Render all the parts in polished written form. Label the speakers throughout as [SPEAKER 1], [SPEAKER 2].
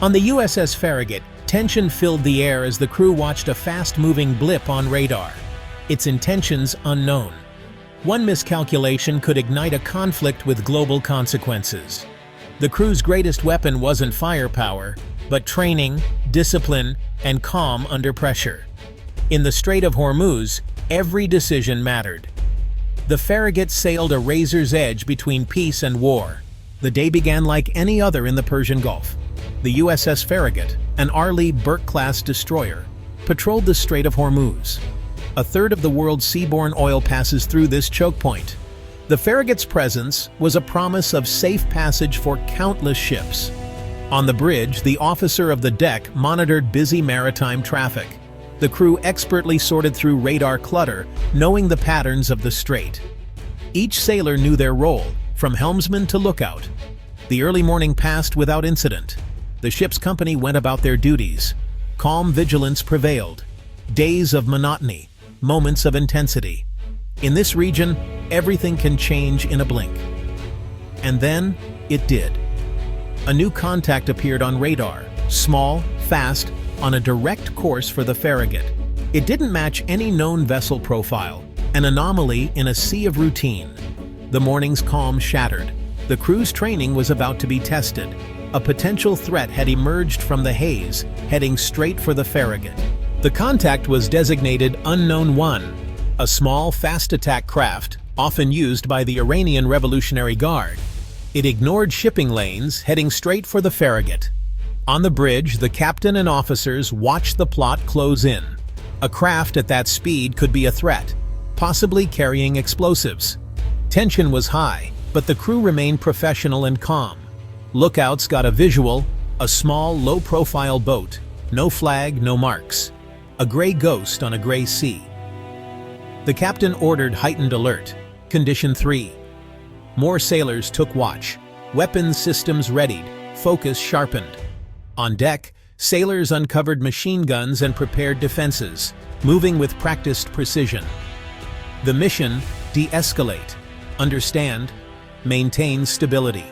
[SPEAKER 1] On the USS Farragut, tension filled the air as the crew watched a fast-moving blip on radar. Its intentions unknown. One miscalculation could ignite a conflict with global consequences. The crew's greatest weapon wasn't firepower, but training, discipline, and calm under pressure. In the Strait of Hormuz, every decision mattered. The Farragut sailed a razor's edge between peace and war. The day began like any other in the Persian Gulf. The USS Farragut, an Arleigh Burke-class destroyer, patrolled the Strait of Hormuz. A third of the world's seaborne oil passes through this choke point. The Farragut's presence was a promise of safe passage for countless ships. On the bridge, the officer of the deck monitored busy maritime traffic. The crew expertly sorted through radar clutter, knowing the patterns of the strait. Each sailor knew their role, from helmsman to lookout. The early morning passed without incident. The ship's company went about their duties. Calm vigilance prevailed. Days of monotony, moments of intensity. In this region, everything can change in a blink. And then, it did. A new contact appeared on radar, small, fast, on a direct course for the Farragut. It didn't match any known vessel profile, an anomaly in a sea of routine. The morning's calm shattered. The crew's training was about to be tested. A potential threat had emerged from the haze, heading straight for the Farragut. The contact was designated Unknown 1, a small, fast-attack craft, often used by the Iranian Revolutionary Guard. It ignored shipping lanes, heading straight for the Farragut. On the bridge, the captain and officers watched the plot close in. A craft at that speed could be a threat, possibly carrying explosives. Tension was high, but the crew remained professional and calm. Lookouts got a visual, a small, low-profile boat. No flag, no marks. A gray ghost on a gray sea. The captain ordered heightened alert. Condition 3. More sailors took watch. Weapons systems readied. Focus sharpened. On deck, sailors uncovered machine guns and prepared defenses, moving with practiced precision. The mission: de-escalate, understand, maintain stability.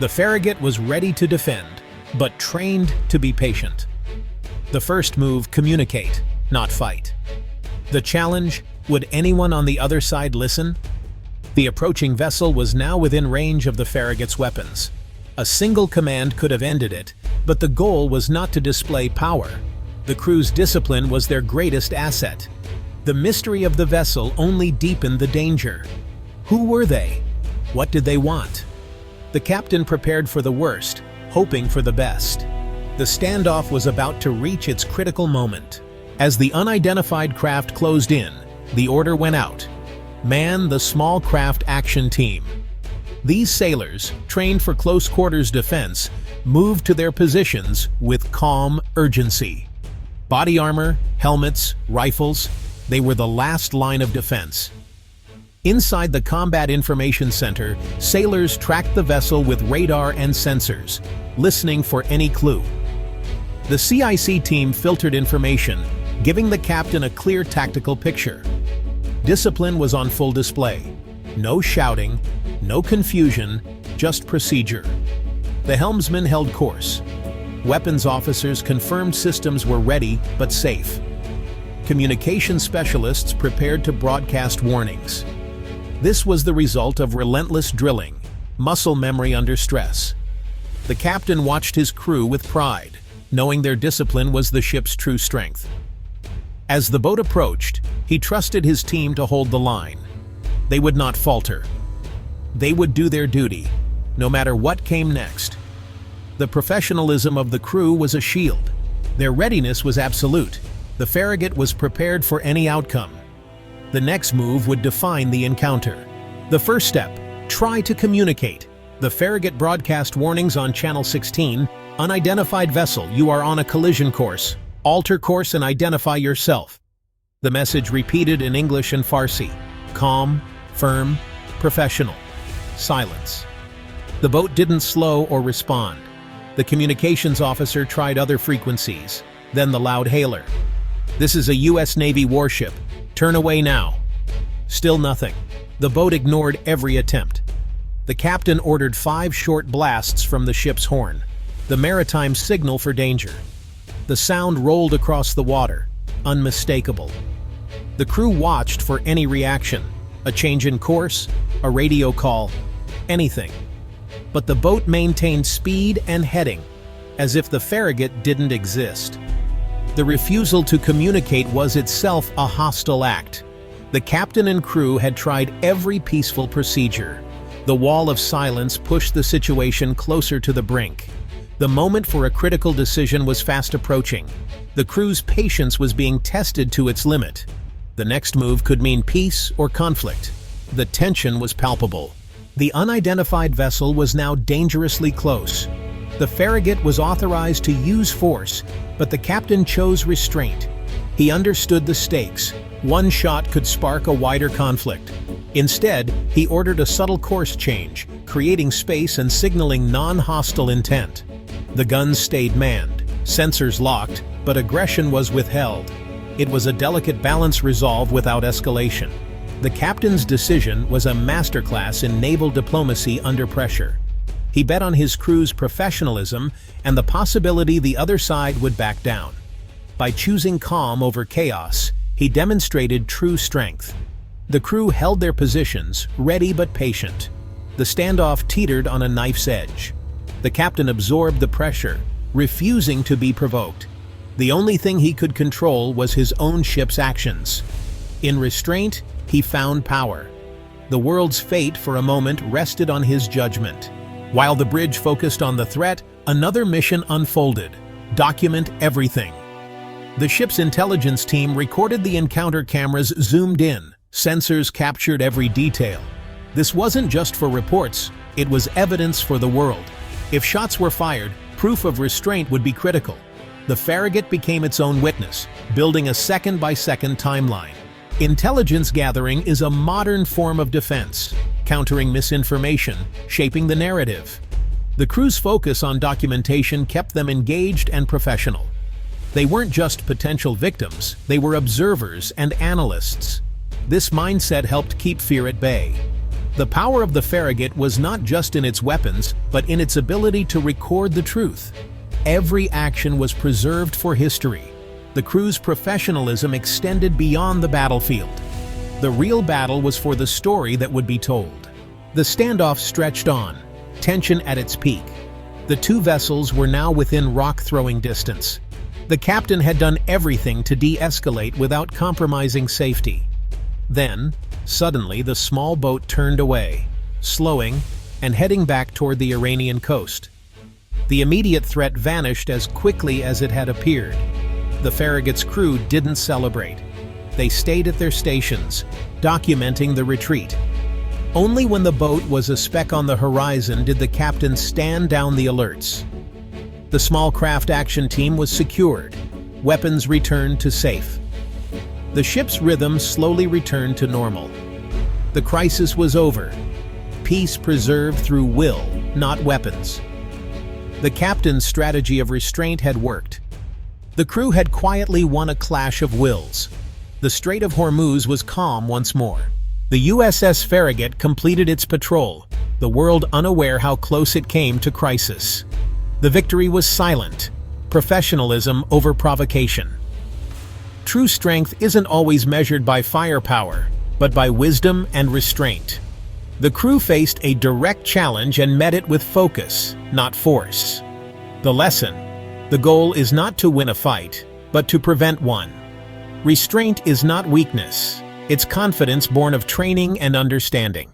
[SPEAKER 1] The Farragut was ready to defend, but trained to be patient. The first move: communicate, not fight. The challenge: would anyone on the other side listen? The approaching vessel was now within range of the Farragut's weapons. A single command could have ended it, but the goal was not to display power. The crew's discipline was their greatest asset. The mystery of the vessel only deepened the danger. Who were they? What did they want? The captain prepared for the worst, hoping for the best. The standoff was about to reach its critical moment. As the unidentified craft closed in, the order went out: man the small craft action team. These sailors, trained for close-quarters defense, moved to their positions with calm urgency. Body armor, helmets, rifles, they were the last line of defense. Inside the Combat Information Center, sailors tracked the vessel with radar and sensors, listening for any clue. The CIC team filtered information, giving the captain a clear tactical picture. Discipline was on full display. No shouting, no confusion, just procedure. The helmsman held course. Weapons officers confirmed systems were ready but safe. Communication specialists prepared to broadcast warnings. This was the result of relentless drilling, muscle memory under stress. The captain watched his crew with pride, knowing their discipline was the ship's true strength. As the boat approached, he trusted his team to hold the line. They would not falter. They would do their duty, no matter what came next. The professionalism of the crew was a shield. Their readiness was absolute. The Farragut was prepared for any outcome. The next move would define the encounter. The first step: try to communicate. The Farragut broadcast warnings on Channel 16: unidentified vessel, you are on a collision course. Alter course and identify yourself. The message repeated in English and Farsi. Calm, firm, professional. Silence. The boat didn't slow or respond. The communications officer tried other frequencies, then the loud hailer. This is a U.S. Navy warship. Turn away now. Still nothing. The boat ignored every attempt. The captain ordered 5 short blasts from the ship's horn. the maritime signal for danger. The sound rolled across the water, unmistakable. The crew watched for any reaction, a change in course, a radio call, anything. But the boat maintained speed and heading, as if the farragut didn't exist. The refusal to communicate was itself a hostile act. The captain and crew had tried every peaceful procedure. The wall of silence pushed the situation closer to the brink. The moment for a critical decision was fast approaching. The crew's patience was being tested to its limit. The next move could mean peace or conflict. The tension was palpable. The unidentified vessel was now dangerously close. The farragut was authorized to use force, but the captain chose restraint. He understood the stakes. One shot could spark a wider conflict. Instead, he ordered a subtle course change, creating space and signaling non-hostile intent. The guns stayed manned, sensors locked, but aggression was withheld. It was a delicate balance resolve without escalation. The captain's decision was a masterclass in naval diplomacy under pressure. He bet on his crew's professionalism and the possibility the other side would back down. By choosing calm over chaos, he demonstrated true strength. The crew held their positions, ready but patient. The standoff teetered on a knife's edge. The captain absorbed the pressure, refusing to be provoked. The only thing he could control was his own ship's actions. In restraint, he found power. The world's fate for a moment rested on his judgment. While the bridge focused on the threat, another mission unfolded: document everything. The ship's intelligence team recorded the encounter. Cameras zoomed in, sensors captured every detail. This wasn't just for reports, it was evidence for the world. If shots were fired, proof of restraint would be critical. The farragut became its own witness, building a second-by-second timeline. Intelligence gathering is a modern form of defense, countering misinformation, shaping the narrative. The crew's focus on documentation kept them engaged and professional. They weren't just potential victims, they were observers and analysts. This mindset helped keep fear at bay. The power of the farragut was not just in its weapons, but in its ability to record the truth. Every action was preserved for history. The crew's professionalism extended beyond the battlefield. The real battle was for the story that would be told. The standoff stretched on, tension at its peak. The two vessels were now within rock-throwing distance. The captain had done everything to de-escalate without compromising safety. Then, suddenly, the small boat turned away, slowing and heading back toward the Iranian coast. The immediate threat vanished as quickly as it had appeared. The farragut's crew didn't celebrate. They stayed at their stations, documenting the retreat. Only when the boat was a speck on the horizon did the captain stand down the alerts. The small craft action team was secured, weapons returned to safe. The ship's rhythm slowly returned to normal. The crisis was over. Peace preserved through will, not weapons. The captain's strategy of restraint had worked. The crew had quietly won a clash of wills. The Strait of Hormuz was calm once more. The USS Farragut completed its patrol, the world unaware how close it came to crisis. The victory was silent, professionalism over provocation. True strength isn't always measured by firepower, but by wisdom and restraint. The crew faced a direct challenge and met it with focus, not force. The lesson: the goal is not to win a fight, but to prevent one. Restraint is not weakness, it's confidence born of training and understanding.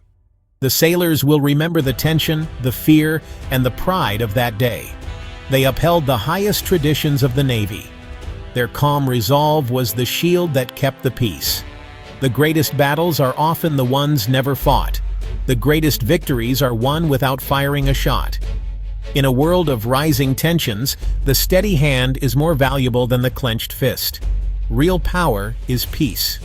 [SPEAKER 1] The sailors will remember the tension, the fear, and the pride of that day. They upheld the highest traditions of the Navy. Their calm resolve was the shield that kept the peace. The greatest battles are often the ones never fought. The greatest victories are won without firing a shot. In a world of rising tensions, the steady hand is more valuable than the clenched fist. Real power is peace.